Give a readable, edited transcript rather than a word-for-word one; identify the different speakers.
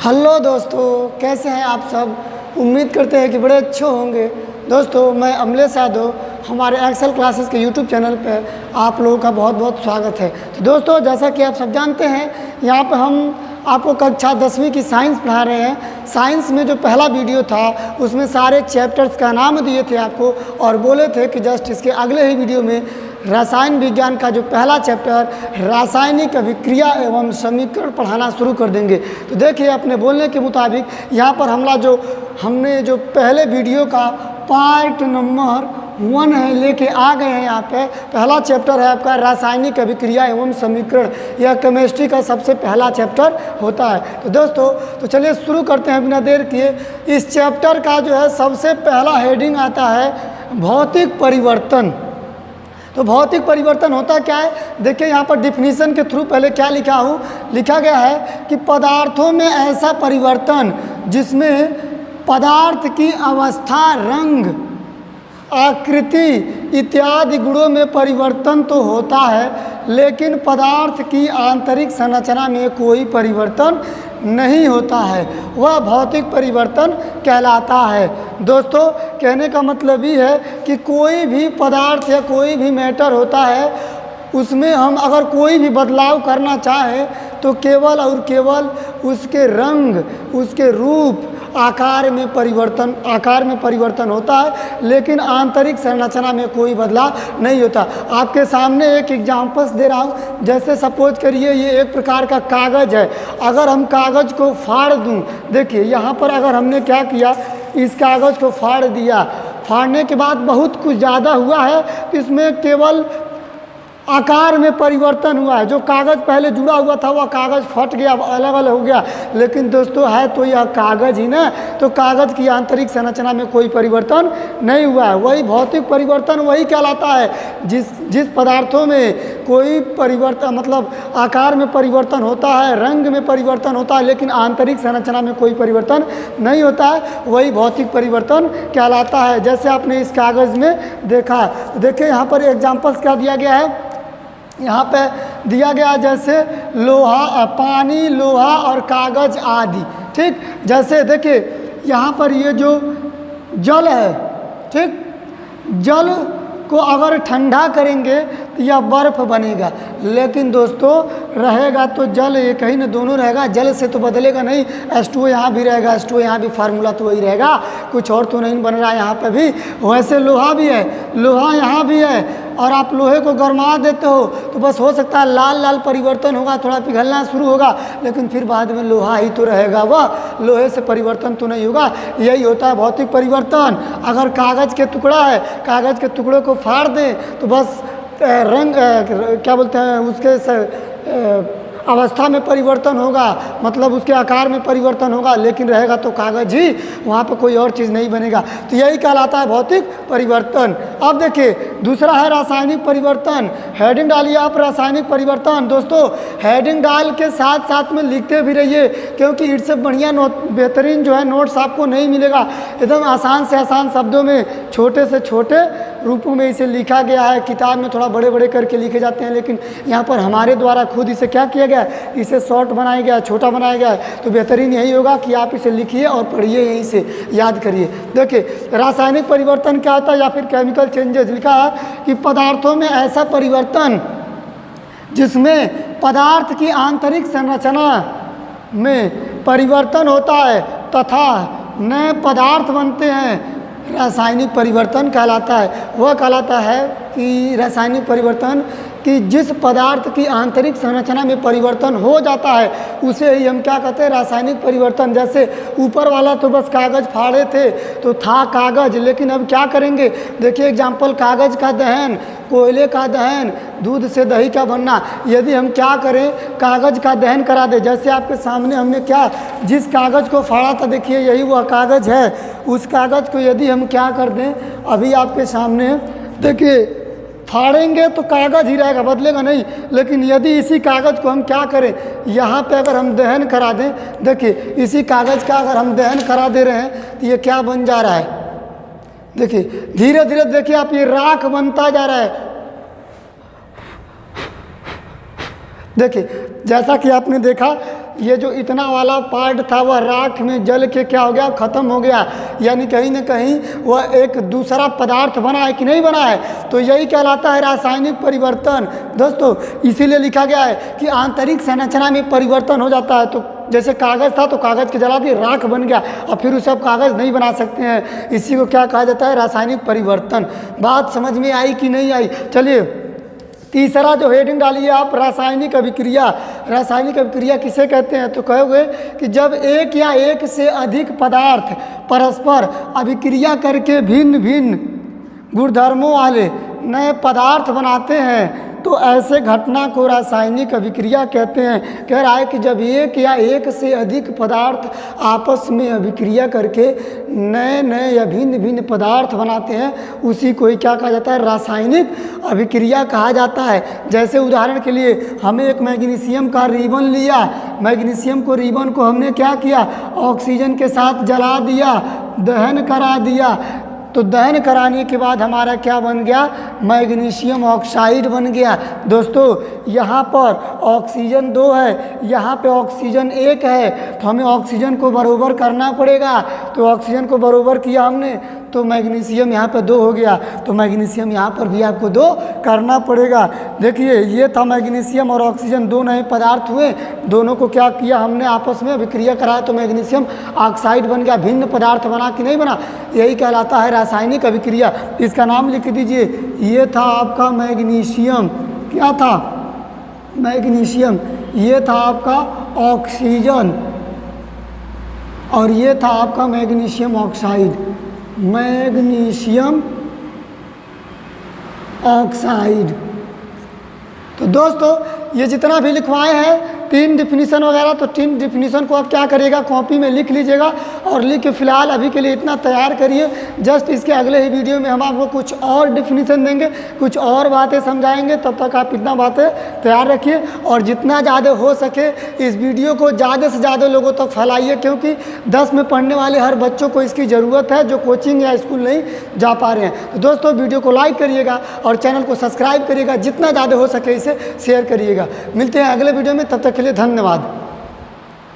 Speaker 1: Hello दोस्तों, कैसे हैं आप सब। उम्मीद करते हैं कि बड़े अच्छे होंगे। दोस्तों, मैं अमलेश यादव, हमारे एक्सेल क्लासेस के यूट्यूब चैनल पर आप लोगों का बहुत बहुत स्वागत है। तो दोस्तों, जैसा कि आप सब जानते हैं, यहाँ पर हम आपको कक्षा 10वीं की साइंस पढ़ा रहे हैं। साइंस में जो पहला वीडियो था उसमें सारे चैप्टर्स का नाम दिए थे आपको और बोले थे कि जस्ट इसके अगले ही वीडियो में रसायन विज्ञान का जो पहला चैप्टर रासायनिक अभिक्रिया एवं समीकरण पढ़ाना शुरू कर देंगे। तो देखिए, अपने बोलने के मुताबिक यहाँ पर हमने जो पहले वीडियो का पार्ट नंबर 1 है लेके आ गए हैं। यहाँ पे पहला चैप्टर है आपका रासायनिक अभिक्रिया एवं समीकरण। यह केमिस्ट्री का सबसे पहला चैप्टर होता है। तो दोस्तों, तो चलिए शुरू करते हैं बिना देर किए। इस चैप्टर का जो है सबसे पहला हेडिंग आता है भौतिक परिवर्तन। तो भौतिक परिवर्तन होता क्या है, देखिए यहाँ पर डिफिनीशन के थ्रू पहले क्या लिखा गया है कि पदार्थों में ऐसा परिवर्तन जिसमें पदार्थ की अवस्था, रंग, आकृति इत्यादि गुणों में परिवर्तन तो होता है, लेकिन पदार्थ की आंतरिक संरचना में कोई परिवर्तन नहीं होता है। वह भौतिक परिवर्तन कहलाता है। दोस्तों, कहने का मतलब ये है कि कोई भी पदार्थ या कोई भी मैटर होता है, उसमें हम अगर कोई भी बदलाव करना चाहें तो केवल और केवल उसके रंग, उसके रूप, आकार में परिवर्तन होता है, लेकिन आंतरिक संरचना में कोई बदलाव नहीं होता। आपके सामने एक एग्जांपल्स दे रहा हूँ। जैसे सपोज करिए ये एक प्रकार का कागज़ है। अगर हम कागज़ को फाड़ दूँ, देखिए यहाँ पर अगर हमने क्या किया, इस कागज़ को फाड़ दिया, फाड़ने के बाद बहुत कुछ ज़्यादा हुआ है, तो इसमें केवल आकार में परिवर्तन हुआ है। जो कागज़ पहले जुड़ा हुआ था वह कागज़ फट गया, अलग अलग हो गया, लेकिन दोस्तों है तो यह कागज़ ही ना। तो कागज़ की आंतरिक संरचना में कोई परिवर्तन नहीं हुआ है। वही भौतिक परिवर्तन वही कहलाता है जिस पदार्थों में कोई परिवर्तन, मतलब आकार में परिवर्तन होता है, रंग में परिवर्तन होता है, लेकिन आंतरिक संरचना में कोई परिवर्तन नहीं होता है, वही भौतिक परिवर्तन कहलाता है। जैसे आपने इस कागज़ में देखा, देखिए यहाँ पर एग्जाम्पल्स क्या दिया गया है। यहाँ पे दिया गया जैसे लोहा, पानी, लोहा और कागज़ आदि। ठीक, जैसे देखिए यहाँ पर ये जो जल है, ठीक, जल को अगर ठंडा करेंगे तो यह बर्फ़ बनेगा, लेकिन दोस्तों रहेगा तो जल एक ही न, दोनों रहेगा। जल से तो बदलेगा नहीं, H2O यहाँ भी रहेगा, H2O यहाँ भी, फार्मूला तो वही रहेगा, कुछ और तो नहीं बन रहा है यहाँ पे भी। वैसे लोहा भी है, लोहा यहाँ भी है, और आप लोहे को गरमा देते हो तो बस हो सकता है लाल लाल परिवर्तन होगा, थोड़ा पिघलना शुरू होगा, लेकिन फिर बाद में लोहा ही तो रहेगा, वह लोहे से परिवर्तन तो नहीं होगा। यही होता है भौतिक परिवर्तन। अगर कागज़ के टुकड़ा है, कागज़ के टुकड़े को फाड़ दें तो बस रंग, क्या बोलते हैं, उसके अवस्था में परिवर्तन होगा, मतलब उसके आकार में परिवर्तन होगा, लेकिन रहेगा तो कागज़ ही, वहाँ पर कोई और चीज़ नहीं बनेगा। तो यही कहलाता है भौतिक परिवर्तन। अब देखिए दूसरा है रासायनिक परिवर्तन। हेडिंग डालिए आप, रासायनिक परिवर्तन। दोस्तों, हेडिंग डाल के साथ साथ में लिखते भी रहिए, क्योंकि इससे बढ़िया बेहतरीन जो है नोट्स आपको नहीं मिलेगा। एकदम आसान से आसान शब्दों में, छोटे से छोटे रूपों में इसे लिखा गया है। किताब में थोड़ा बड़े बड़े करके लिखे जाते हैं, लेकिन यहाँ पर हमारे द्वारा खुद इसे क्या किया गया, इसे शॉर्ट बनाया गया, छोटा बनाया गया है। तो बेहतरीन यही होगा कि आप इसे लिखिए और पढ़िए, यहीं से याद करिए। देखिए रासायनिक परिवर्तन क्या होता है, या फिर केमिकल चेंजेस लिखा है कि पदार्थों में ऐसा परिवर्तन जिसमें पदार्थ की आंतरिक संरचना में परिवर्तन होता है तथा नए पदार्थ बनते हैं, रासायनिक परिवर्तन कहलाता है। वह कहलाता है कि रासायनिक परिवर्तन कि जिस पदार्थ की आंतरिक संरचना में परिवर्तन हो जाता है उसे ही हम क्या कहते हैं, रासायनिक परिवर्तन। जैसे ऊपर वाला तो बस कागज़ फाड़े थे तो था कागज़, लेकिन अब क्या करेंगे, देखिए एग्जाम्पल, कागज़ का दहन, कोयले का दहन, दूध से दही का बनना। यदि हम क्या करें, कागज़ का दहन करा दें, जैसे आपके सामने हमने क्या, जिस कागज़ को फाड़ा था, देखिए यही वह कागज़ है। उस कागज़ को यदि हम क्या कर दें, अभी आपके सामने देखिए, फाड़ेंगे तो कागज़ ही रहेगा, बदलेगा नहीं। लेकिन यदि इसी कागज़ को हम क्या करें, यहाँ पे अगर हम दहन करा दें, देखिए इसी कागज़ का अगर हम दहन करा दे रहे हैं तो ये क्या बन जा रहा है, देखिए धीरे धीरे देखिए आप, ये राख बनता जा रहा है। देखिए जैसा कि आपने देखा ये जो इतना वाला पार्ट था वह राख में जल के क्या हो गया, ख़त्म हो गया। यानी कहीं ना कहीं वह एक दूसरा पदार्थ बना है कि नहीं बना है। तो यही कहलाता है रासायनिक परिवर्तन। दोस्तों इसीलिए लिखा गया है कि आंतरिक संरचना में परिवर्तन हो जाता है। तो जैसे कागज़ था तो कागज़ के जला दिए, राख बन गया, और फिर उसे आप कागज़ नहीं बना सकते हैं। इसी को क्या कहा जाता है, रासायनिक परिवर्तन। बात समझ में आई कि नहीं आई? चलिए तीसरा जो हेडिंग डालिए आप, रासायनिक अभिक्रिया। रासायनिक अभिक्रिया किसे कहते हैं? तो कहोगे कि जब एक या एक से अधिक पदार्थ परस्पर अभिक्रिया करके भिन्न भिन्न गुणधर्मों वाले नए पदार्थ बनाते हैं तो ऐसे घटना को रासायनिक अभिक्रिया कहते हैं। कह रहा है कि जब एक या एक से अधिक पदार्थ आपस में अभिक्रिया करके नए नए या भिन्न भिन्न पदार्थ बनाते हैं, उसी को ही क्या कहा जाता है, रासायनिक अभिक्रिया कहा जाता है। जैसे उदाहरण के लिए हमें एक मैग्नीशियम का रिबन लिया, मैग्नीशियम को रिबन को हमने क्या किया, ऑक्सीजन के साथ जला दिया, दहन करा दिया। तो दहन कराने के बाद हमारा क्या बन गया, मैग्नीशियम ऑक्साइड बन गया। दोस्तों यहाँ पर ऑक्सीजन 2 है, यहाँ पे ऑक्सीजन 1 है, तो हमें ऑक्सीजन को बराबर करना पड़ेगा। तो ऑक्सीजन को बराबर किया हमने तो मैग्नीशियम यहाँ पे 2 हो गया, तो मैग्नीशियम यहाँ पर भी आपको 2 करना पड़ेगा। देखिए ये था मैग्नीशियम और ऑक्सीजन, 2 नए पदार्थ हुए, दोनों को क्या किया हमने, आपस में अभिक्रिया कराया तो मैग्नीशियम ऑक्साइड बन गया, भिन्न पदार्थ बना कि नहीं बना। यही कहलाता है रासायनिक अभिक्रिया। इसका नाम लिख दीजिए, ये था आपका मैग्नीशियम, क्या था, मैग्नीशियम, ये था आपका ऑक्सीजन और ये था आपका मैग्नीशियम ऑक्साइड, मैग्नीशियम ऑक्साइड। तो दोस्तों ये जितना भी लिखवाए हैं 3 डिफिनीसन वगैरह, तो 3 डिफिनीसन को आप क्या करिएगा, कॉपी में लिख लीजिएगा और लिख के फिलहाल अभी के लिए इतना तैयार करिए। जस्ट इसके अगले ही वीडियो में हम आपको कुछ और डिफिनीसन देंगे, कुछ और बातें समझाएंगे। तब तक आप इतना बातें तैयार रखिए और जितना ज़्यादा हो सके इस वीडियो को ज़्यादा से ज़्यादा लोगों तक फैलाइए, क्योंकि 10 में पढ़ने वाले हर बच्चों को इसकी ज़रूरत है जो कोचिंग या स्कूल नहीं जा पा रहे हैं। तो दोस्तों वीडियो को लाइक करिएगा और चैनल को सब्सक्राइब करिएगा, जितना ज़्यादा हो सके इसे शेयर करिएगा। मिलते हैं अगले वीडियो में, तब तक के लिए धन्यवाद।